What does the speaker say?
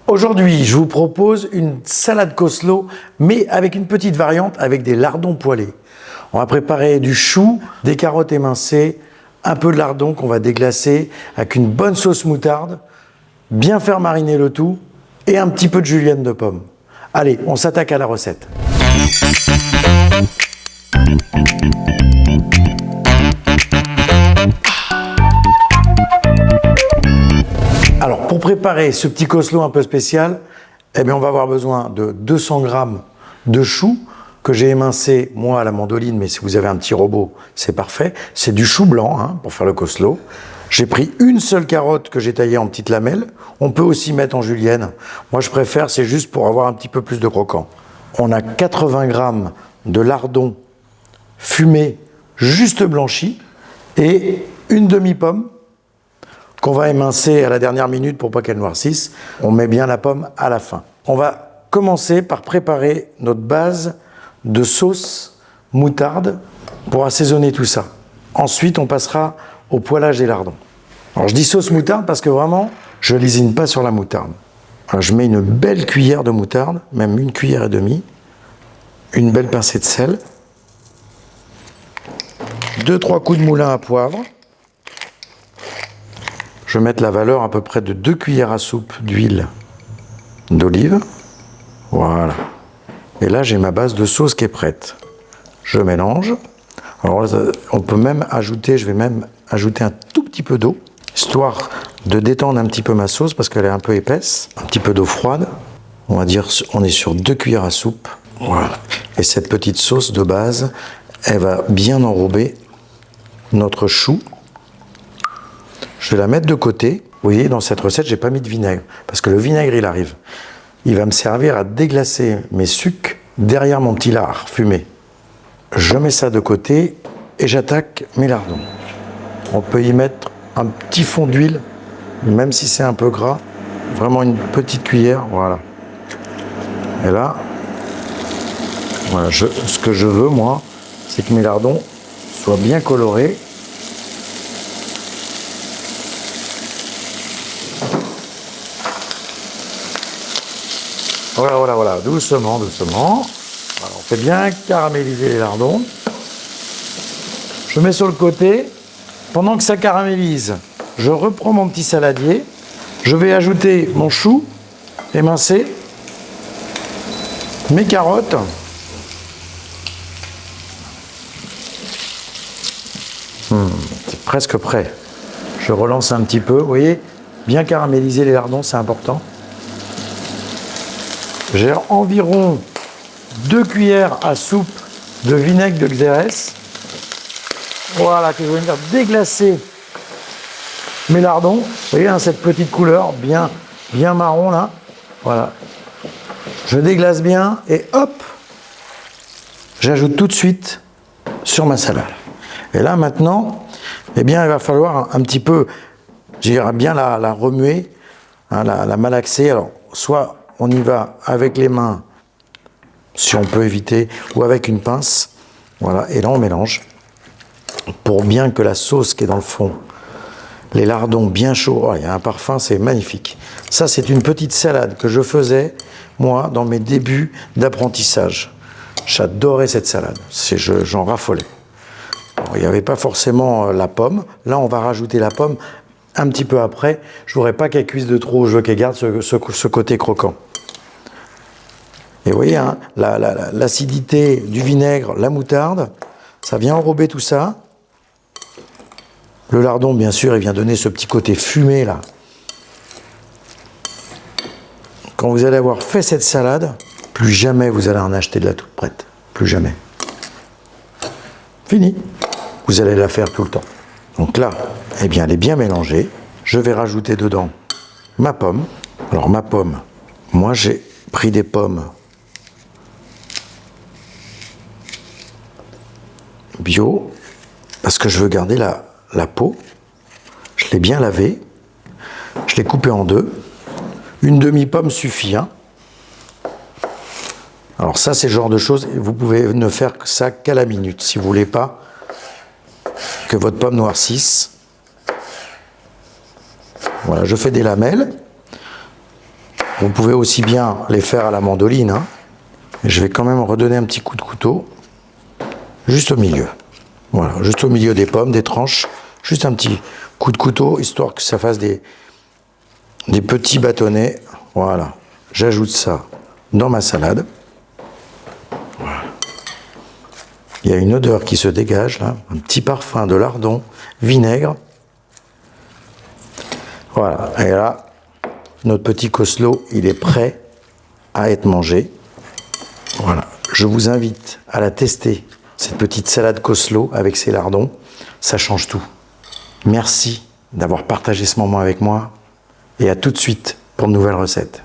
Aujourd'hui, je vous propose une salade Coslo, mais avec une petite variante avec des lardons poêlés. On va préparer du chou, des carottes émincées, un peu de lardons qu'on va déglacer avec une bonne sauce moutarde, bien faire mariner le tout et un petit peu de julienne de pomme. Allez, on s'attaque à la recette. Alors, pour préparer ce petit Coslo un peu spécial, eh bien, on va avoir besoin de 200 g de chou que j'ai émincé, moi, à la mandoline, mais si vous avez un petit robot, c'est parfait. C'est du chou blanc, hein, pour faire le Coslo. J'ai pris une seule carotte que j'ai taillée en petites lamelles. On peut aussi mettre en julienne. Moi, je préfère, c'est juste pour avoir un petit peu plus de croquant. On a 80 g de lardons fumés, juste blanchis, et une demi-pomme qu'on va émincer à la dernière minute pour pas qu'elle noircisse. On met bien la pomme à la fin. On va commencer par préparer notre base de sauce moutarde pour assaisonner tout ça. Ensuite, on passera au poêlage des lardons. Alors, je dis sauce moutarde parce que vraiment, je ne lésine pas sur la moutarde. Alors, je mets une belle cuillère de moutarde, même 1,5 cuillère, une belle pincée de sel, 2-3 coups de moulin à poivre. Je vais mettre la valeur à peu près de 2 cuillères à soupe d'huile d'olive. Voilà. Et là, j'ai ma base de sauce qui est prête. Je mélange. Alors, on peut même ajouter, je vais même ajouter un tout petit peu d'eau, histoire de détendre un petit peu ma sauce parce qu'elle est un peu épaisse. Un petit peu d'eau froide. On va dire, on est sur 2 cuillères à soupe. Voilà. Et cette petite sauce de base, elle va bien enrober notre chou. Je vais la mettre de côté. Vous voyez, dans cette recette, j'ai pas mis de vinaigre parce que le vinaigre, il arrive. Il va me servir à déglacer mes sucs derrière mon petit lard fumé. Je mets ça de côté et j'attaque mes lardons. On peut y mettre un petit fond d'huile, même si c'est un peu gras. Vraiment une petite cuillère, voilà. Et là, voilà, ce que je veux, moi, c'est que mes lardons soient bien colorés. Voilà, doucement. Voilà, on fait bien caraméliser les lardons. Je mets sur le côté. Pendant que ça caramélise, je reprends mon petit saladier. Je vais ajouter mon chou émincé, mes carottes, c'est presque prêt. Je relance un petit peu. Vous voyez, bien caraméliser les lardons, c'est important. J'ai environ 2 cuillères à soupe de vinaigre de Xérès. Voilà, que je vais venir déglacer mes lardons. Vous voyez, hein, cette petite couleur bien marron là. Voilà. Je déglace bien et hop, j'ajoute tout de suite sur ma salade. Et là maintenant, eh bien, il va falloir un petit peu, j'irai bien la remuer, hein, la malaxer. Alors, soit on y va avec les mains, si on peut éviter, ou avec une pince. Voilà, et là on mélange pour bien que la sauce qui est dans le fond, les lardons bien chauds, oh, il y a un parfum, c'est magnifique. Ça, c'est une petite salade que je faisais, moi, dans mes débuts d'apprentissage. J'adorais cette salade, j'en raffolais. Alors, il n'y avait pas forcément la pomme. Là, on va rajouter la pomme un petit peu après. Je ne voudrais pas qu'elle cuise de trop, je veux qu'elle garde ce côté croquant. Et vous voyez, hein, l'acidité du vinaigre, la moutarde, ça vient enrober tout ça. Le lardon, bien sûr, il vient donner ce petit côté fumé, là. Quand vous allez avoir fait cette salade, plus jamais vous allez en acheter de la toute prête. Plus jamais. Fini. Vous allez la faire tout le temps. Donc là, eh bien, elle est bien mélangée. Je vais rajouter dedans ma pomme. Alors, ma pomme, moi, j'ai pris des pommes bio, parce que je veux garder la peau. Je l'ai bien lavée. Je l'ai coupée en deux. Une demi-pomme suffit. Hein. Alors ça, c'est le genre de choses, vous pouvez ne faire ça qu'à la minute, si vous ne voulez pas que votre pomme noircisse. Voilà, je fais des lamelles. Vous pouvez aussi bien les faire à la mandoline, hein. Je vais quand même redonner un petit coup de couteau, juste au milieu. Voilà, juste au milieu des pommes, des tranches. Juste un petit coup de couteau, histoire que ça fasse des petits bâtonnets. Voilà, j'ajoute ça dans ma salade. Voilà. Il y a une odeur qui se dégage là, un petit parfum de lardon, vinaigre. Voilà, et là, notre petit coslo, il est prêt à être mangé. Voilà, je vous invite à la tester, cette petite salade coslo avec ses lardons. Ça change tout. Merci d'avoir partagé ce moment avec moi et à tout de suite pour de nouvelles recettes.